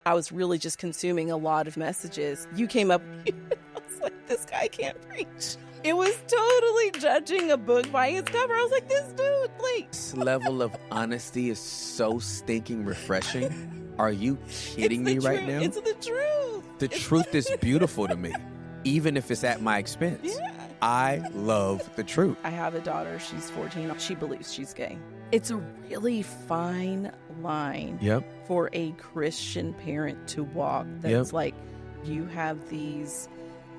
I was really just consuming a lot of messages. You came up, I was like, this guy can't preach. It was totally judging a book by its cover. I was like, this dude, like. This level of honesty is so stinking refreshing. Are you kidding me right now? It's the truth. The truth is beautiful to me, even if it's at my expense. Yeah. I love the truth. I have a daughter. She's 14. She believes she's gay. It's a really fine line for a Christian parent to walk. That's like, you have these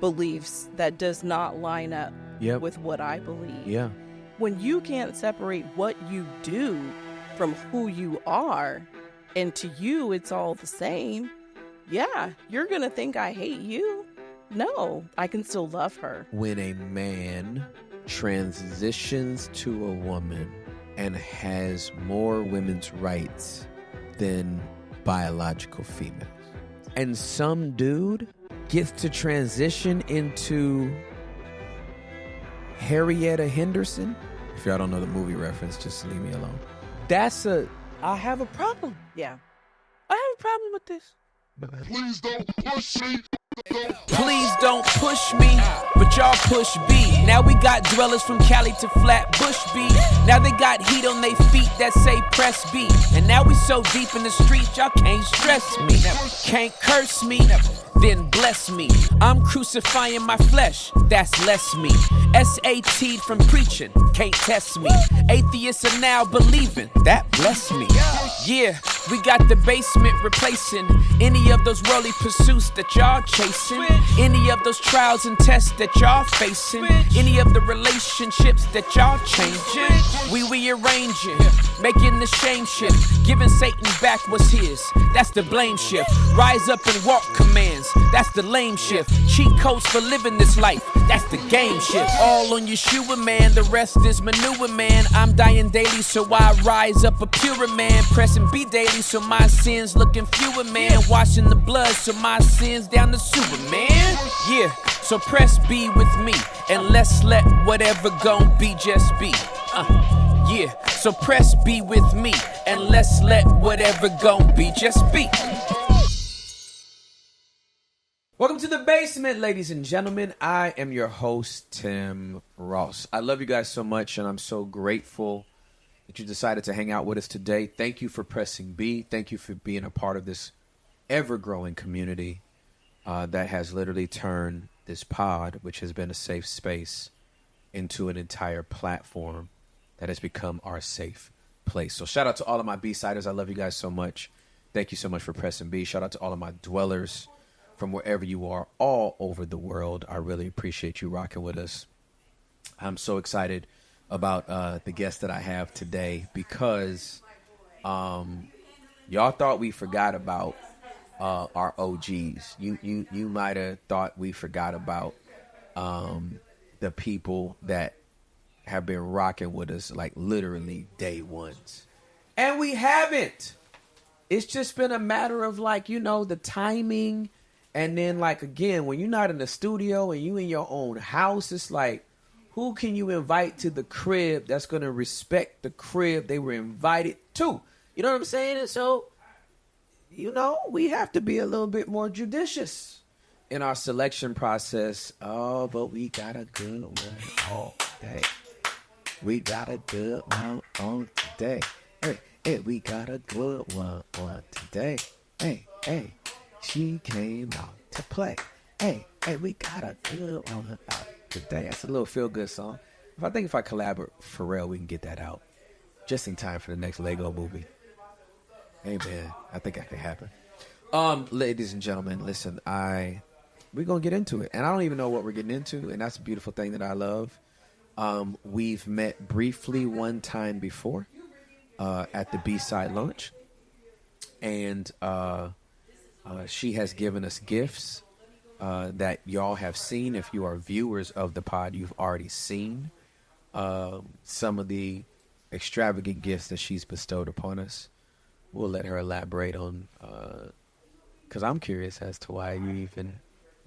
beliefs that does not line up with what I believe. Yeah. When you can't separate what you do from who you are, and to you it's all the same, you're going to think I hate you. No, I can still love her. When a man transitions to a woman and has more women's rights than biological females, and some dude gets to transition into Harrietta Henderson. If y'all don't know the movie reference, just leave me alone. I have a problem. Yeah. I have a problem with this. Please don't push me. Please don't push me, but y'all push B. Now we got dwellers from Cali to Flatbush B. Now they got heat on they feet that say press B. And now we so deep in the streets, y'all can't stress me. Can't curse me, then bless me. I'm crucifying my flesh, that's less me. SAT'd from preaching, can't test me. Atheists are now believing, that bless me. Yeah, we got the basement replacing any of those worldly pursuits that y'all chasing, any of those trials and tests that y'all facing, any of the relationships that y'all changing. We rearranging, making the shame shift, giving Satan back what's his, that's the blame shift. Rise up and walk commands, that's the lame shift. Cheat codes for living this life, that's the game shift. All on Yeshua, man, the rest is manure, man. I'm dying daily, so I rise up a purer man. Pressing B daily, so my sins looking fewer, man. Washing the blood, so my sins down the sewer, man. Yeah, so press B with me, and let's let whatever gon' be just be. Yeah, so press B with me, and let's let whatever gon' be just be. Welcome to the basement, ladies and gentlemen. I am your host, Tim Ross. I love you guys so much, and I'm so grateful that you decided to hang out with us today. Thank you for pressing B. Thank you for being a part of this ever-growing community that has literally turned this pod, which has been a safe space, into an entire platform that has become our safe place. So shout out to all of my B-siders. I love you guys so much. Thank you so much for pressing B. Shout out to all of my dwellers from wherever you are all over the world. I really appreciate you rocking with us. I'm so excited about the guest that I have today because y'all thought we forgot about our OGs. You might have thought we forgot about the people that have been rocking with us like literally day ones. And we haven't. It's just been a matter of like, you know, the timing. And then like, again, when you're not in the studio and you in your own house, it's like, who can you invite to the crib that's going to respect the crib they were invited to? You know what I'm saying? And so, you know, we have to be a little bit more judicious in our selection process. Oh, but we got a good one all day. We got a good one on today. Hey, we got a good one on today. Hey, she came out to play. Hey, we got a good one out today. That's a little feel-good song. If I collab with Pharrell, we can get that out just in time for the next Lego movie. Hey, man, I think that can happen. Ladies and gentlemen, listen, we're going to get into it. And I don't even know what we're getting into, and that's a beautiful thing that I love. We've met briefly one time before at the B-side launch. And she has given us gifts that y'all have seen. If you are viewers of the pod, you've already seen some of the extravagant gifts that she's bestowed upon us. We'll let her elaborate on, because I'm curious as to why you even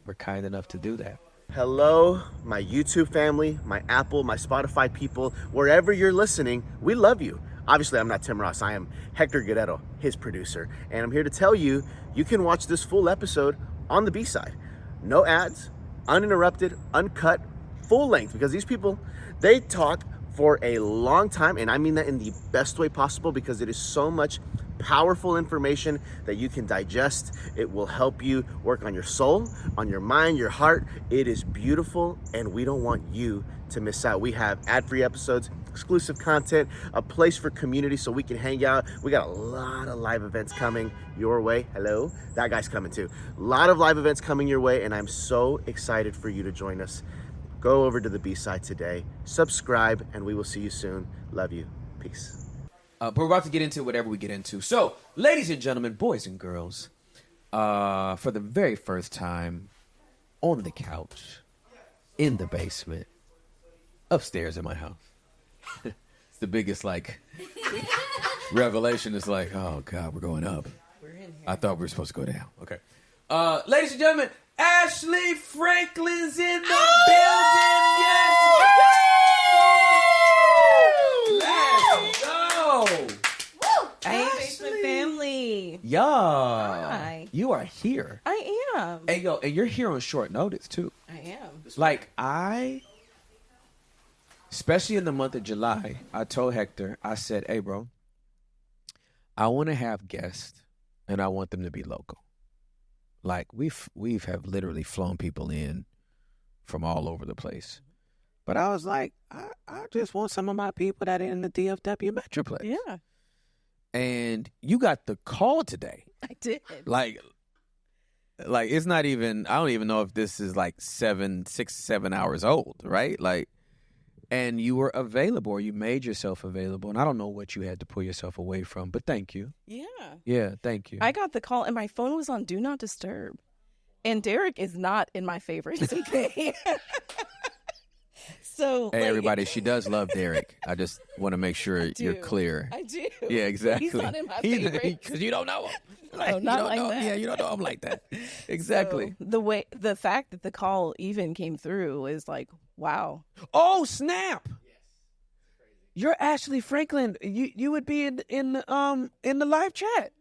were kind enough to do that. Hello, my YouTube family, my Apple, my Spotify people, wherever you're listening, we love you. Obviously, I'm not Tim Ross. I am Hector Guerrero, his producer. And I'm here to tell you, you can watch this full episode on the B-side. No ads, uninterrupted, uncut, full length, because these people, they talk for a long time, and I mean that in the best way possible, because it is so much powerful information that you can digest. It will help you work on your soul, on your mind, your heart. It is beautiful, and we don't want you to miss out. We have ad-free episodes, exclusive content, a place for community so we can hang out. We got a lot of live events coming your way. Hello, that guy's coming too. A lot of live events coming your way, and I'm so excited for you to join us. Go over to the B-side today, subscribe, and we will see you soon. Love you. Peace. But we're about to get into whatever we get into. So, ladies and gentlemen, boys and girls, for the very first time on the couch, in the basement, upstairs in my house. It's the biggest, revelation. Is like, oh, God, we're going up. We're in here. I thought we were supposed to go down. Okay. Ladies and gentlemen, Ashley Franklin's in the building. Yes! Let's go! Hey, basement family. Yeah. Hi. You are here. I am. Hey, yo, and you're here on short notice, too. I am. Especially in the month of July, I told Hector, I said, hey, bro, I want to have guests, and I want them to be local. Like, we've literally flown people in from all over the place. But I was like, I just want some of my people that are in the DFW Metroplex. Yeah. And you got the call today. I did. Like it's not even, I don't even know if this is 6, 7 hours old, right? And you were available, or you made yourself available. And I don't know what you had to pull yourself away from, but thank you. Yeah. Yeah, thank you. I got the call, and my phone was on Do Not Disturb. And Derek is not in my favorites, okay? So, hey, everybody, she does love Derek. I just want to make sure you're clear. I do. Yeah, exactly. He's not in my favorites. Because you don't know him. No, not like that. Yeah, you don't know him like that. Exactly. So the fact that the call even came through is like, wow. Oh, snap. You're Ashley Franklin. You would be in the live chat.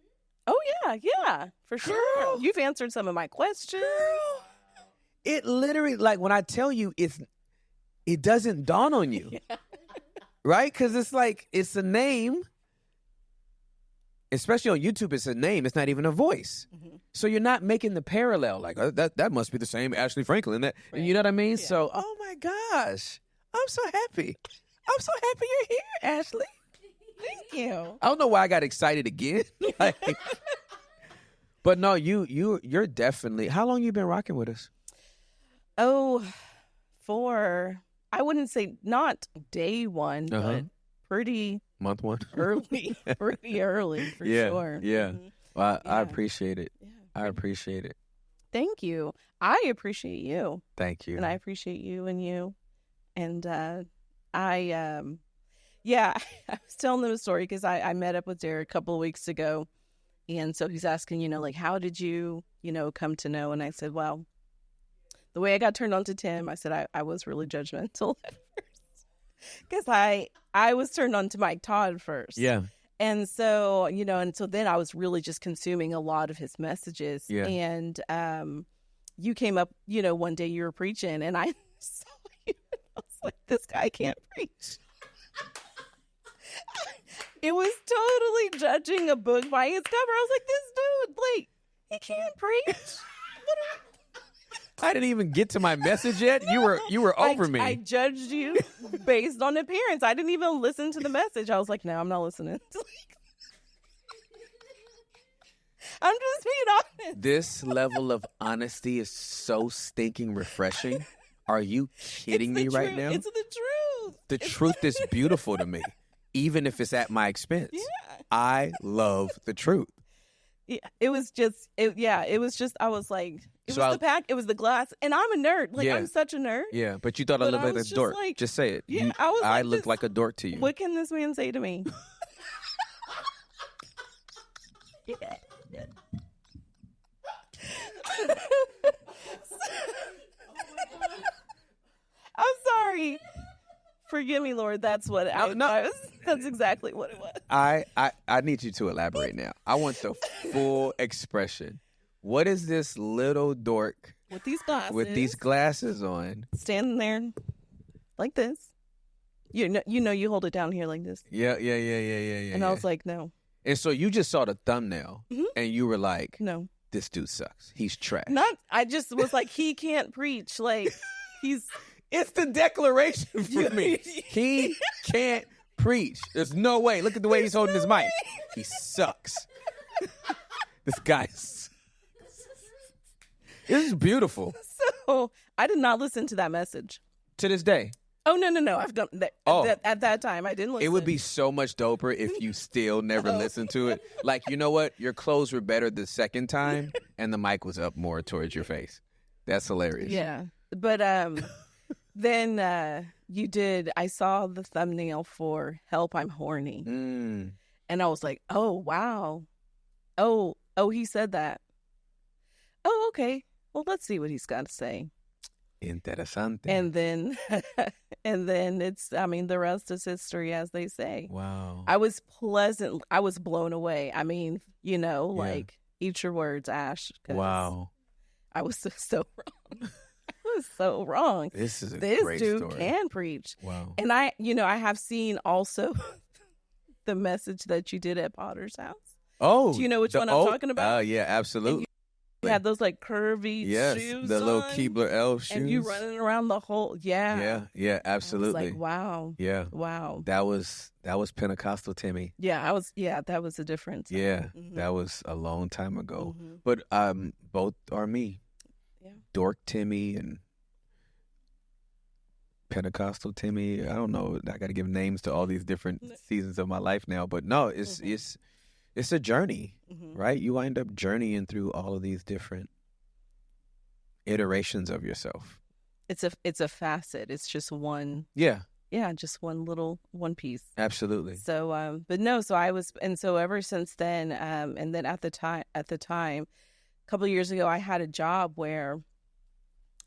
Oh yeah, for sure. Girl. You've answered some of my questions. Girl. It literally, when I tell you, it doesn't dawn on you. Yeah. Right? Because it's a name. Especially on YouTube, it's a name. It's not even a voice. Mm-hmm. So you're not making the parallel. That must be the same Ashley Franklin. Right. You know what I mean? Yeah. So, oh my gosh. I'm so happy. I'm so happy you're here, Ashley. Thank you. I don't know why I got excited again. But no, you're definitely. How long you been rocking with us? Oh, I wouldn't say not day one, but pretty month one early, pretty early for sure. Yeah. Mm-hmm. Well, I appreciate it. Yeah. I appreciate it. Thank you. I appreciate you. Thank you. And I appreciate you and you. And I was telling them a story because I met up with Derek a couple of weeks ago. And so he's asking, how did you, come to know? And I said, well, the way I got turned on to Tim, I said I was really judgmental at first. Because I was turned on to Mike Todd first. Yeah. And so, and so then I was really just consuming a lot of his messages. Yeah. And you came up, one day you were preaching and I saw you. And I was like, this guy can't preach. It was totally judging a book by its cover. I was like, this dude, he can't preach. I didn't even get to my message yet. You were over me. I judged you based on appearance. I didn't even listen to the message. I was like, no, I'm not listening. I'm just being honest. This level of honesty is so stinking refreshing. Are you kidding me right now? It's the truth. The truth is beautiful to me, even if it's at my expense. Yeah. I love the truth. Yeah, it was just, I was like, it was the glass, and I'm a nerd. I'm such a nerd. Yeah, but you thought I looked like a dork. Just say it. Yeah, I looked like a dork to you. What can this man say to me? I'm sorry. Forgive me, Lord. That's what that's exactly what it was. I need you to elaborate now. I want the full expression. What is this little dork with these glasses on, standing there like this? You hold it down here like this. Yeah. And I was like, no. And so you just saw the thumbnail, and you were like, no, this dude sucks. He's trash. I just was like, he can't preach. Like, it's the declaration for me. He can't preach. There's no way. Look at the way he's holding his mic. He sucks. This guy sucks. This is beautiful. So I did not listen to that message. To this day. Oh, no. I've done that. At that time, I didn't listen. It would be so much doper if you still never listened to it. Like, you know what? Your clothes were better the second time, and the mic was up more towards your face. That's hilarious. Yeah. But then I saw the thumbnail for Help, I'm Horny. And I was like, oh, wow. Oh, he said that. Oh, okay. Well, let's see what he's got to say. Interesante. And then the rest is history, as they say. Wow. I was blown away. I mean, like, eat your words, Ash. Wow. I was so wrong. I was so wrong. This is this great dude story. can preach. Wow. And I have seen also the message that you did at Potter's house. Oh. Do you know which one I'm talking about? Oh, yeah, absolutely. You had those like curvy shoes the little on, Keebler elf shoes. and you running around the whole Yeah, absolutely. I was like, wow. Yeah. Wow. That was Pentecostal Timmy. Yeah, that was a difference. Yeah, that was a long time ago. But both are me. Yeah. Dork Timmy and Pentecostal Timmy. I don't know. I got to give names to all these different seasons of my life now, but no, it's a journey, right? You wind up journeying through all of these different iterations of yourself. It's a facet. It's just one. Yeah. Yeah, just one piece. Absolutely. So, but no. So I was, and so ever since then, and then at the time, a couple of years ago, I had a job where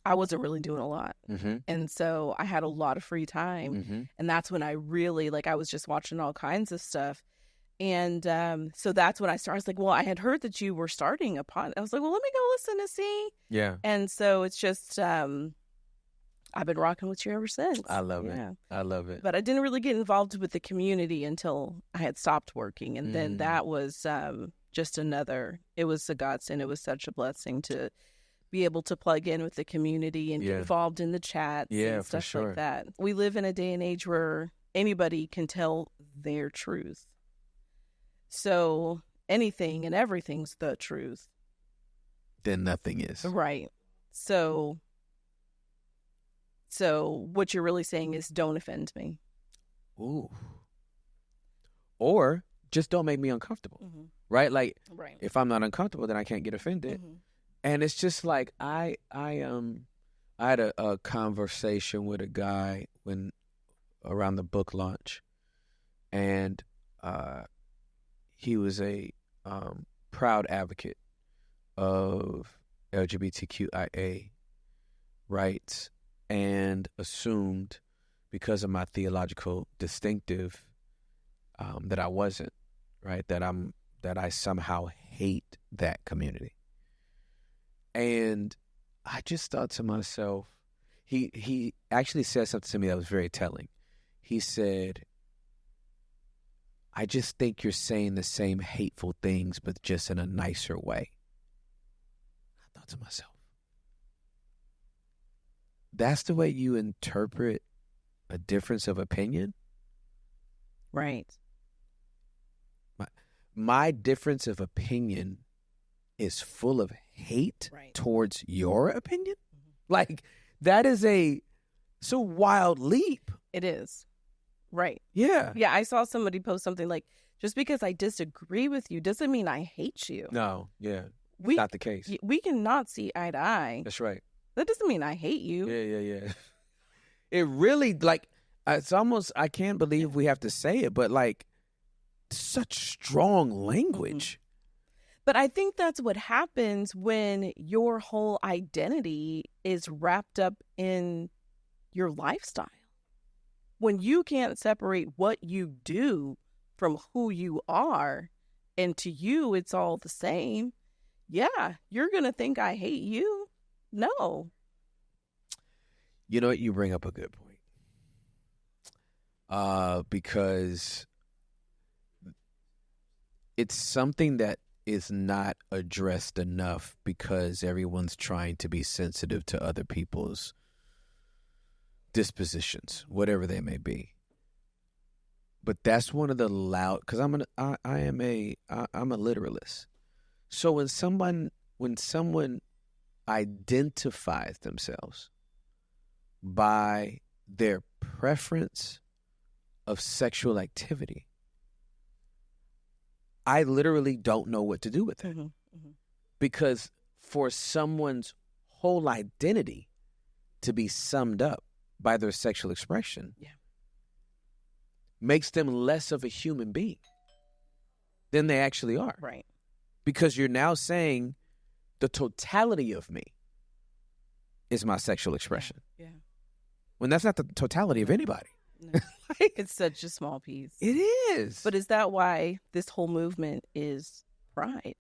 I wasn't really doing a lot, and so I had a lot of free time, and that's when I really I was just watching all kinds of stuff. And so that's when I started. I was like, well, I had heard that you were starting a pod. I was like, well, let me go listen to see. Yeah. And so it's just, I've been rocking with you ever since. I love it. I love it. But I didn't really get involved with the community until I had stopped working. And then that was just it was a godsend. It was such a blessing to be able to plug in with the community and get involved in the chats and stuff like that. We live in a day and age where anybody can tell their truth. So anything and everything's the truth. Then nothing is. Right. So what you're really saying is don't offend me. Ooh. Or just don't make me uncomfortable. Right? Like, if I'm not uncomfortable, then I can't get offended. And it's just like I had a conversation with a guy around the book launch, and he was a proud advocate of LGBTQIA rights, and assumed because of my theological distinctive that I wasn't, right? That I somehow hate that community. And I just thought to myself, he actually said something to me that was very telling. He said, I just think you're saying the same hateful things, but just in a nicer way. I thought to myself, that's the way you interpret a difference of opinion? Right. My difference of opinion is full of hate towards your opinion? Like, that is it's a wild leap. It is. Right. Yeah. Yeah, I saw somebody post something like, just because I disagree with you doesn't mean I hate you. No, yeah. Not the case. We cannot see eye to eye. That's right. That doesn't mean I hate you. Yeah. It really, it's almost, I can't believe we have to say it, but such strong language. But I think that's what happens when your whole identity is wrapped up in your lifestyle. When you can't separate what you do from who you are, and to you it's all the same, yeah, you're going to think I hate you. No. You know what? You bring up a good point. Because it's something that is not addressed enough because everyone's trying to be sensitive to other people's dispositions, whatever they may be. But that's one of the loud, because I'm a literalist. So when someone identifies themselves by their preference of sexual activity, I literally don't know what to do with it. Mm-hmm, mm-hmm. Because for someone's whole identity to be summed up by their sexual expression, makes them less of a human being than they actually are. Right. Because you're now saying the totality of me is my sexual expression. Yeah. When that's not the totality of anybody. No. It's such a small piece. It is. But is that why this whole movement is pride?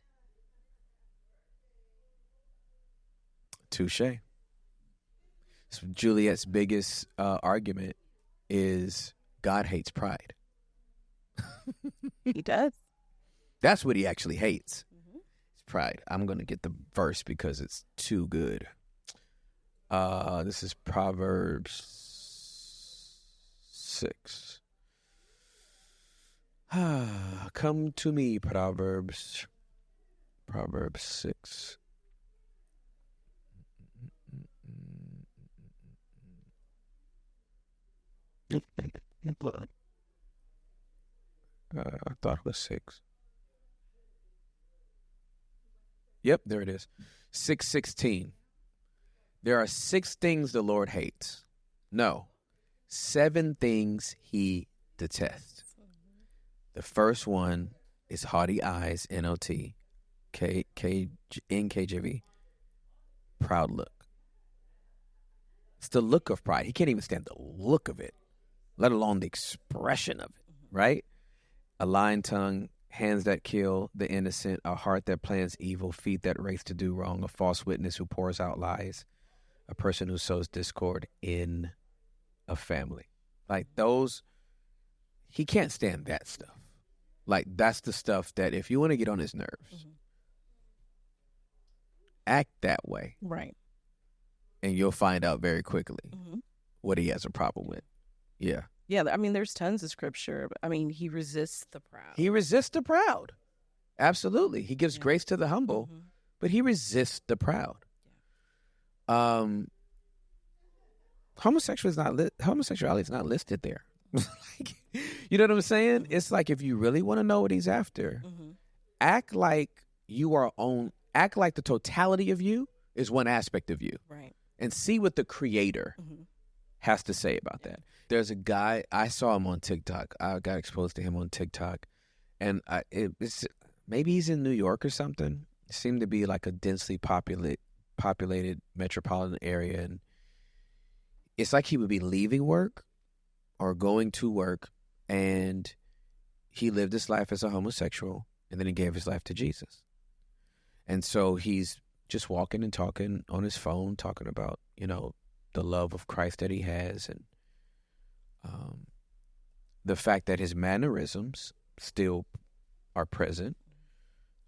Touche. So Juliet's biggest argument is God hates pride. He does. That's what he actually hates. Mm-hmm. It's pride. I'm going to get the verse because it's too good. This is Proverbs 6. Come to me, Proverbs 6. I thought it was 6. Yep, there it is. 6:16. There are 6 things the Lord hates. No, 7 things he detests. The first one is haughty eyes, NOT, NKJV, proud look. It's the look of pride. He can't even stand the look of it, let alone the expression of it, right? A lying tongue, hands that kill the innocent, a heart that plans evil, feet that race to do wrong, a false witness who pours out lies, a person who sows discord in a family. Like those, he can't stand that stuff. Like that's the stuff that if you want to get on his nerves, act that way. Right. And you'll find out very quickly what he has a problem with. Yeah. Yeah, I mean, there's tons of scripture. I mean, he resists the proud. He resists the proud. Absolutely. He gives grace to the humble, but he resists the proud. Yeah. Homosexuality is not listed there. Like, you know what I'm saying? It's like if you really want to know what he's after, act like the totality of you is one aspect of you. Right. And see what the creator has to say about that. There's a guy, I saw him on TikTok. I got exposed to him on TikTok. And it's maybe he's in New York or something. It seemed to be like a densely populated metropolitan area. And it's like he would be leaving work or going to work, and he lived his life as a homosexual, and then he gave his life to Jesus. And so he's just walking and talking on his phone, talking about, the love of Christ that he has, and the fact that his mannerisms still are present.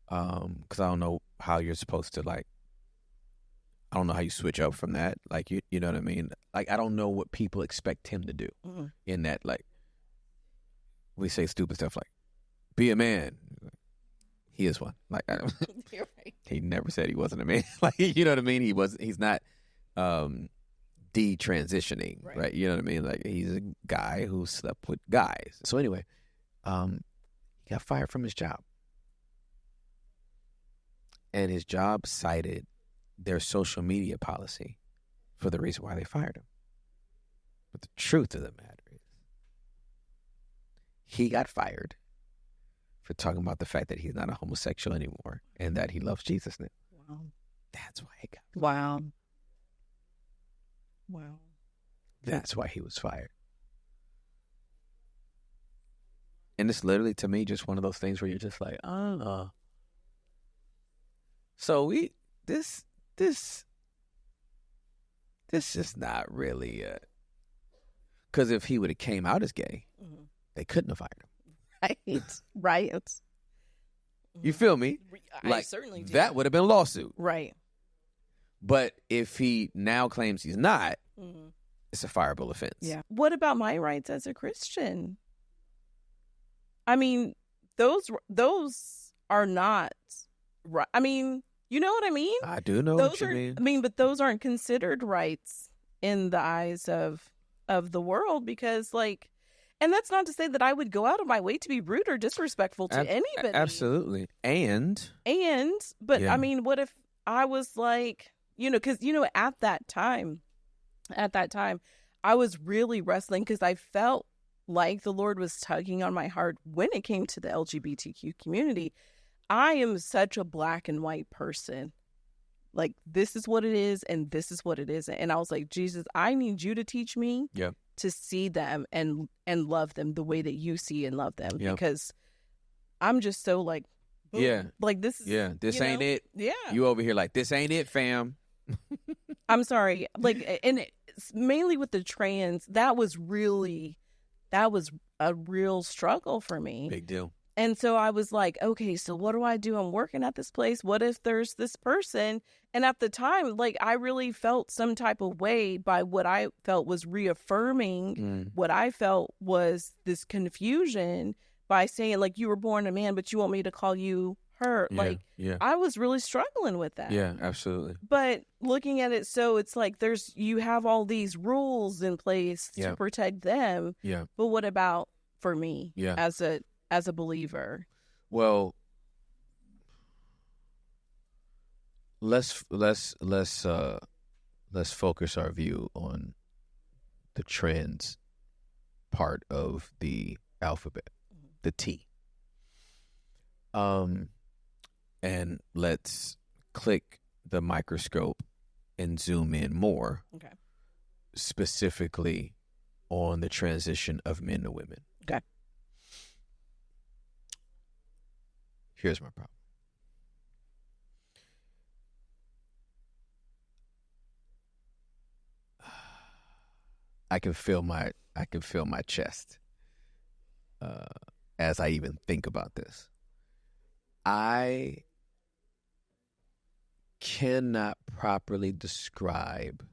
Because I don't know how you're supposed to, I don't know how you switch up from that. Like, you know what I mean? Like, I don't know what people expect him to do in that, we say stupid stuff like, be a man. He is one. Like, You're right. He never said he wasn't a man. Like, you know what I mean? He's not detransitioning, right? You know what I mean? Like, he's a guy who slept with guys. So anyway, he got fired from his job. And his job cited their social media policy for the reason why they fired him. But the truth of the matter is, he got fired for talking about the fact that he's not a homosexual anymore and that he loves Jesus now. Wow. That's why he got fired. Wow. Wow. That's why he was fired. And it's literally, to me, just one of those things where you're just like, so this is not really because if he would have came out as gay, they couldn't have fired him. Right. You feel me? I certainly do. That would have been a lawsuit. Right. But if he now claims he's not, it's a fireable offense. Yeah. What about my rights as a Christian? I mean, those are not right. I mean, you know what I mean? I do know what you mean. I mean, but those aren't considered rights in the eyes of the world because, like, and that's not to say that I would go out of my way to be rude or disrespectful to anybody. Absolutely. But I mean, what if I was like, because, at that time, I was really wrestling because I felt like the Lord was tugging on my heart when it came to the LGBTQ community. I am such a black and white person. Like, this is what it is and this is what it isn't. And I was like, Jesus, I need you to teach me to see them and love them the way that you see and love them. Because I'm just so like, like this is, this ain't it. Yeah. You over here like, this ain't it, fam. I'm sorry. Like, and it's mainly with the trans, that was a real struggle for me. Big deal. And so I was like, okay, so what do I do? I'm working at this place. What if there's this person? And at the time, like, I really felt some type of way by what I felt was reaffirming what I felt was this confusion by saying, like, you were born a man, but you want me to call you her. I was really struggling with that. Yeah, absolutely. But looking at it, so it's like you have all these rules in place to protect them. Yeah. But what about for me as a believer? Well, let's focus our view on the trans part of the alphabet, the T. And let's click the microscope and zoom in more, specifically on the transition of men to women. Okay. Here's my problem. I can feel my chest as I even think about this. I cannot properly describe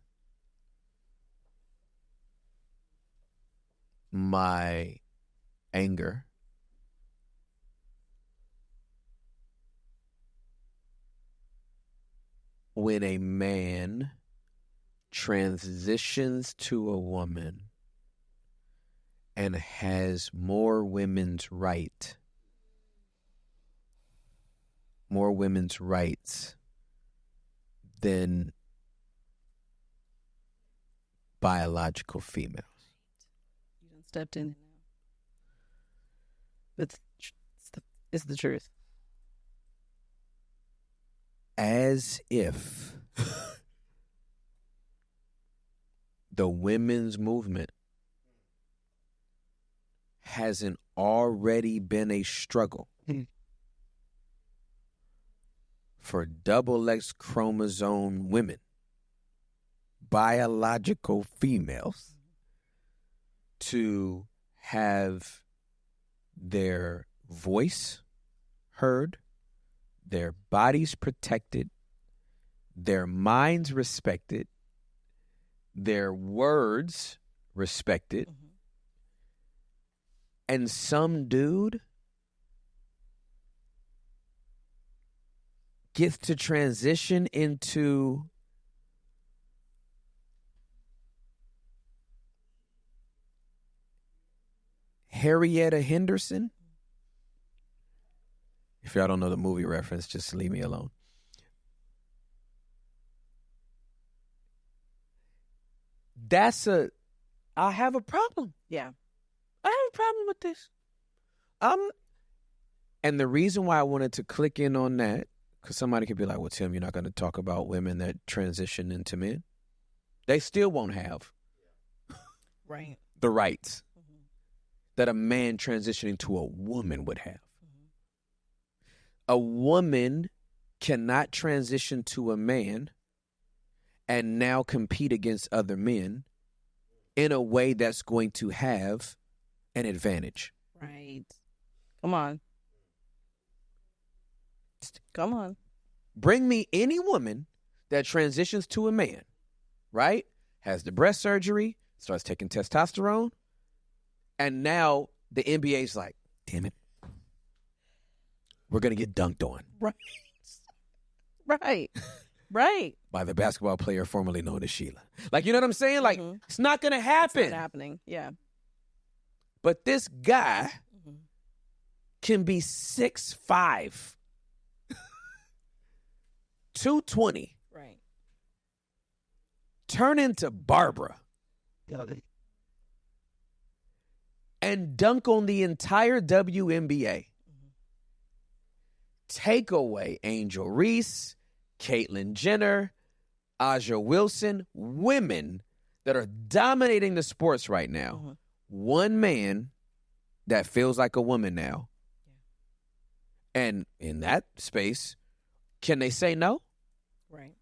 my anger when a man transitions to a woman and has more women's rights than biological females. You done stepped in now. It's the truth. As if the women's movement hasn't already been a struggle for double X chromosome women, biological females, to have their voice heard, their bodies protected, their minds respected, their words respected, and some dude gets to transition into Harrietta Henderson. If y'all don't know the movie reference, just leave me alone. I have a problem. Yeah. I have a problem with this. And the reason why I wanted to click in on that, because somebody could be like, well, Tim, you're not going to talk about women that transition into men. They still won't have the rights that a man transitioning to a woman would have. A woman cannot transition to a man and now compete against other men in a way that's going to have an advantage. Right. Come on. Come on. Bring me any woman that transitions to a man, right? Has the breast surgery, starts taking testosterone, and now the NBA's like, damn it, we're going to get dunked on. Right. Right. Right. By the basketball player formerly known as Sheila. Like, you know what I'm saying? Like, it's not going to happen. It's not happening. Yeah. But this guy can be 6'5", 220. Right. Turn into Barbara. And dunk on the entire WNBA. Take away Angel Reese, Caitlyn Jenner, Aja Wilson, women that are dominating the sports right now. One man that feels like a woman now. And in that space, can they say no? Right.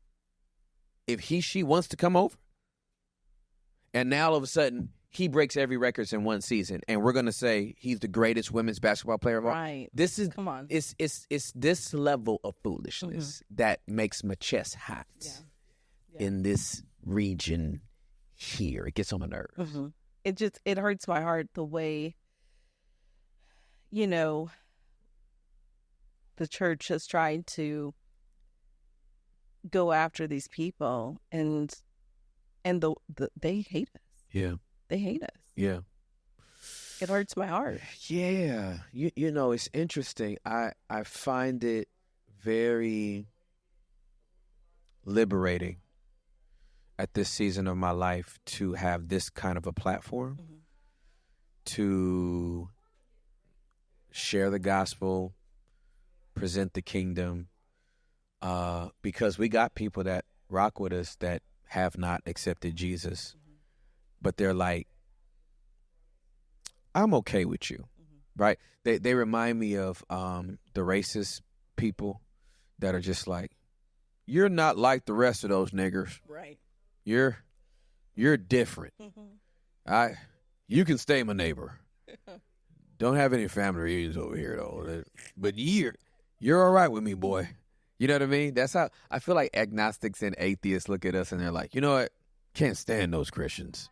If she wants to come over. And now all of a sudden, he breaks every record in one season, and we're going to say he's the greatest women's basketball player of all. Right. This is, come on. It's this level of foolishness that makes my chest hot in this region here. It gets on my nerves. It hurts my heart the way, the church has tried to go after these people, and they hate us. Yeah. They hate us. Yeah. It hurts my heart. Yeah. You know, it's interesting. I find it very liberating at this season of my life to have this kind of a platform to share the gospel, present the kingdom, because we got people that rock with us that have not accepted Jesus. But they're like, I'm okay with you, right? They remind me of the racist people that are just like, you're not like the rest of those niggers. Right. You're different. You can stay my neighbor. Don't have any family reunions over here though. But you're all right with me, boy. You know what I mean? That's how I feel like agnostics and atheists look at us and they're like, you know what? Can't stand those Christians.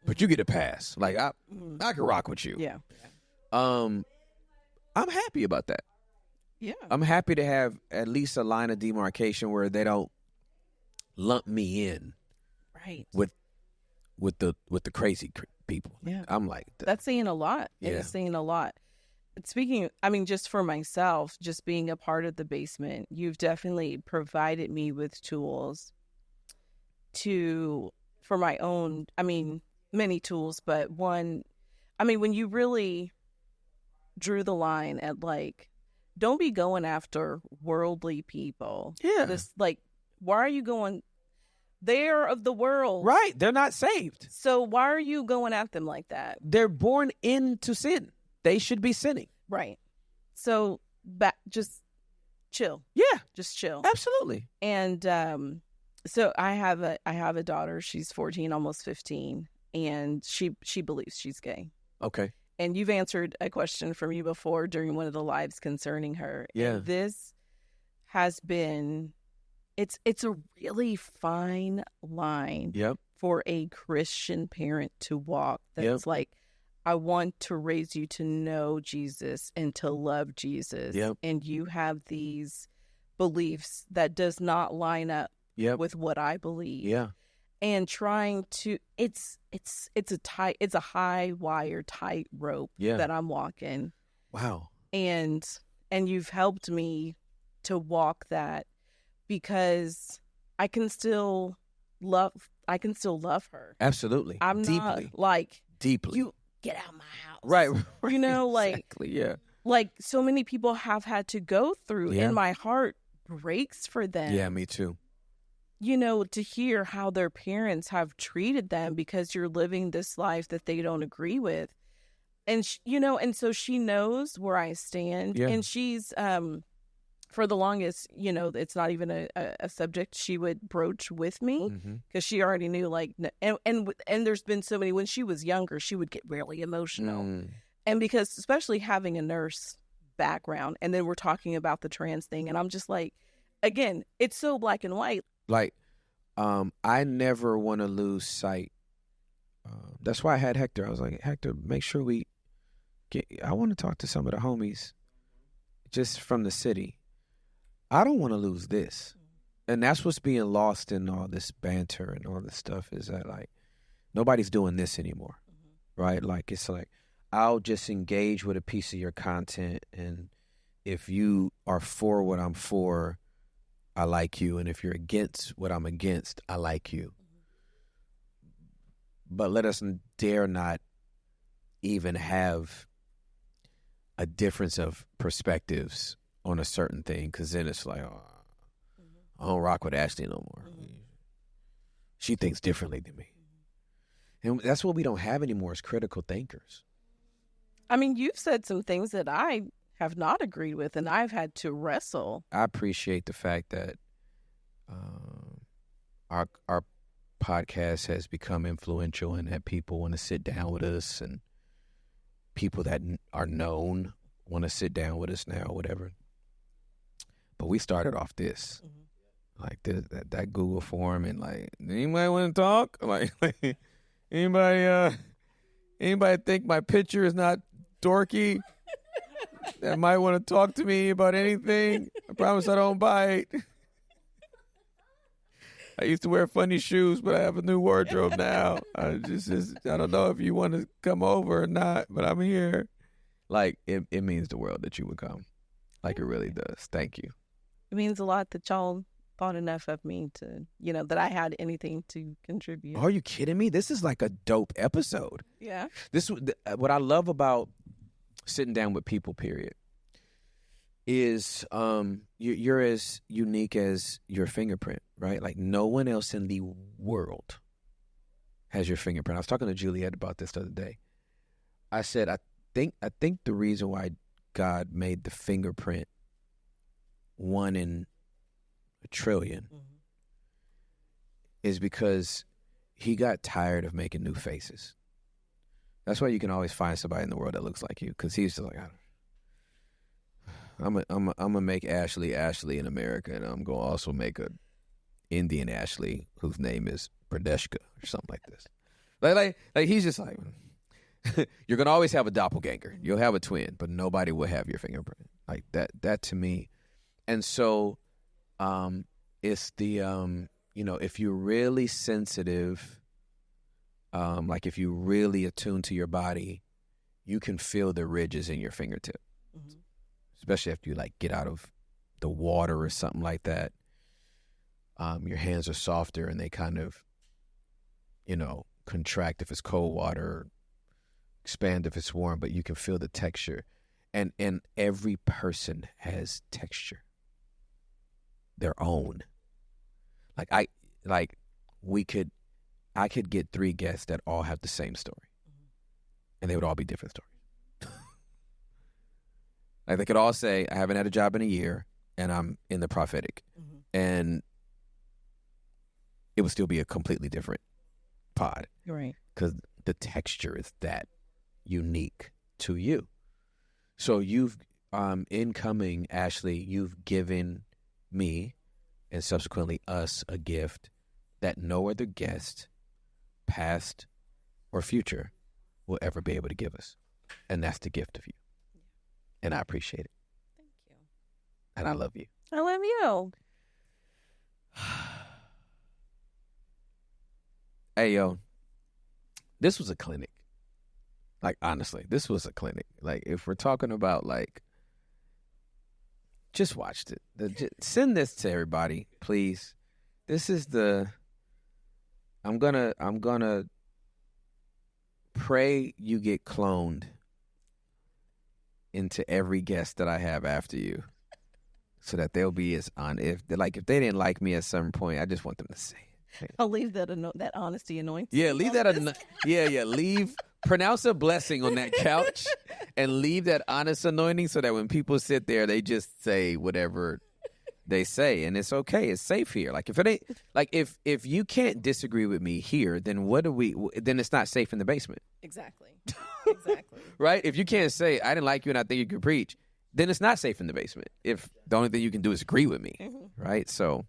But you get a pass. Like I can rock with you. Yeah. I'm happy about that. Yeah. I'm happy to have at least a line of demarcation where they don't lump me in. Right. With the crazy people. Yeah. I'm like that's saying a lot. Yeah. It's saying a lot. Speaking, just for myself, just being a part of the basement, you've definitely provided me with tools for my own, many tools, but one, when you really drew the line at don't be going after worldly people. Yeah. Why are you going? They're of the world. Right. They're not saved. So why are you going at them like that? They're born into sin. They should be sinning. Right. So just chill. Yeah. Just chill. Absolutely. And so I have a daughter. She's 14, almost 15, and she believes she's gay. Okay. And you've answered a question from you before during one of the lives concerning her. Yeah. And this has been it's a really fine line for a Christian parent to walk. That's like, I want to raise you to know Jesus and to love Jesus. And you have these beliefs that does not line up with what I believe. And trying to, it's a high wire tight rope that I'm walking. Wow. And you've helped me to walk that, because I can still love her. Absolutely. I'm deeply. not like, deeply. You get out of my house. Right. Exactly, like so many people have had to go through, and my heart breaks for them. Yeah, me too. to hear how their parents have treated them because you're living this life that they don't agree with. And, and so she knows where I stand. Yeah. And she's, for the longest, it's not even a subject she would broach with me because she already knew, like, and there's been so many, when she was younger, she would get really emotional. And because, especially having a nurse background, and then we're talking about the trans thing, and I'm just like, again, it's so black and white. Like, I never want to lose sight. That's why I had Hector. I was like, Hector, make sure I want to talk to some of the homies just from the city. I don't want to lose this. And that's what's being lost in all this banter and all this stuff, is that, like, nobody's doing this anymore, right? Like, it's like, I'll just engage with a piece of your content, and if you are for what I'm for, I like you, and if you're against what I'm against, I like you. But let us dare not even have a difference of perspectives on a certain thing, because then it's like, oh, I don't rock with Ashley no more. She thinks differently than me. And that's what we don't have anymore, is critical thinkers. I mean, you've said some things that I have not agreed with, and I've had to wrestle. I appreciate the fact that our podcast has become influential, and that people want to sit down with us, and people that are known want to sit down with us now, whatever. But we started off this, like that Google form, and like, anybody want to talk? Like anybody think my picture is not dorky? That might want to talk to me about anything? I promise I don't bite. I used to wear funny shoes, but I have a new wardrobe now. I don't know if you want to come over or not, but I'm here. Like, it means the world that you would come. Like, it really does. Thank you. It means a lot that y'all thought enough of me to, that I had anything to contribute. Are you kidding me? This is like a dope episode. Yeah. What I love about sitting down with people, period, is you're as unique as your fingerprint, right? Like, no one else in the world has your fingerprint. I was talking to Juliet about this the other day. I said, I think the reason why God made the fingerprint 1 in a trillion is because he got tired of making new faces. That's why you can always find somebody in the world that looks like you, because he's just like, I'm gonna make Ashley in America, and I'm gonna also make a Indian Ashley whose name is Pradeshka or something like this. Like he's just like, you're gonna always have a doppelganger. You'll have a twin, but nobody will have your fingerprint. Like that to me. And so, it's the if you're really sensitive, like if you really attune to your body, you can feel the ridges in your fingertip. Especially after you like get out of the water or something like that. Your hands are softer, and they kind of, contract if it's cold water, expand if it's warm, but you can feel the texture. And every person has texture, their own. I could get 3 guests that all have the same story, and they would all be different stories. Like, they could all say, I haven't had a job in a year, and I'm in the prophetic. And it would still be a completely different pod. Right. Because the texture is that unique to you. So you've, incoming, Ashley, you've given me, and subsequently us, a gift that no other guest, past or future, will ever be able to give us. And that's the gift of you. And I appreciate it. Thank you. And I love you. I love you. Hey, yo, this was a clinic. Like, honestly, this was a clinic. Like, if we're talking about, like, just watched it. Send this to everybody, please. This is I'm gonna pray you get cloned into every guest that I have after you. so that they'll be as on. If they didn't like me at some point, I just want them to say it. I'll leave that honesty anointing. Yeah, leave that. Leave. Pronounce a blessing on that couch and leave that honest anointing so that when people sit there, they just say whatever they say, and it's okay. It's safe here. Like if it ain't like if you can't disagree with me here, then then it's not safe in the basement. Exactly. Right? If you can't say I didn't like you and I think you can preach, then it's not safe in the basement. If the only thing you can do is agree with me, right? So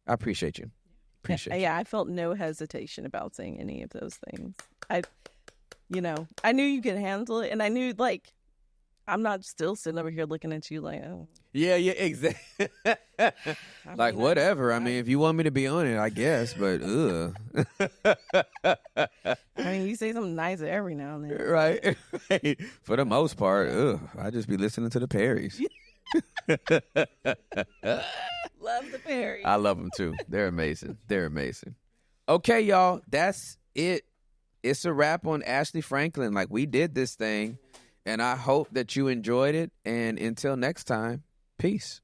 I appreciate you. Yeah, I felt no hesitation about saying any of those things. I knew you could handle it, and I knew, like, I'm not still sitting over here looking at you like, oh. Yeah, exactly. Like, whatever. I mean, if you want me to be on it, I guess, but ugh. I mean, you say something nice every now and then. Right. For the most part, I just be listening to the Perrys. Love the Perrys. I love them, too. They're amazing. Okay, y'all, that's it. It's a wrap on Ashley Franklin. Like, we did this thing, and I hope that you enjoyed it. And until next time, peace.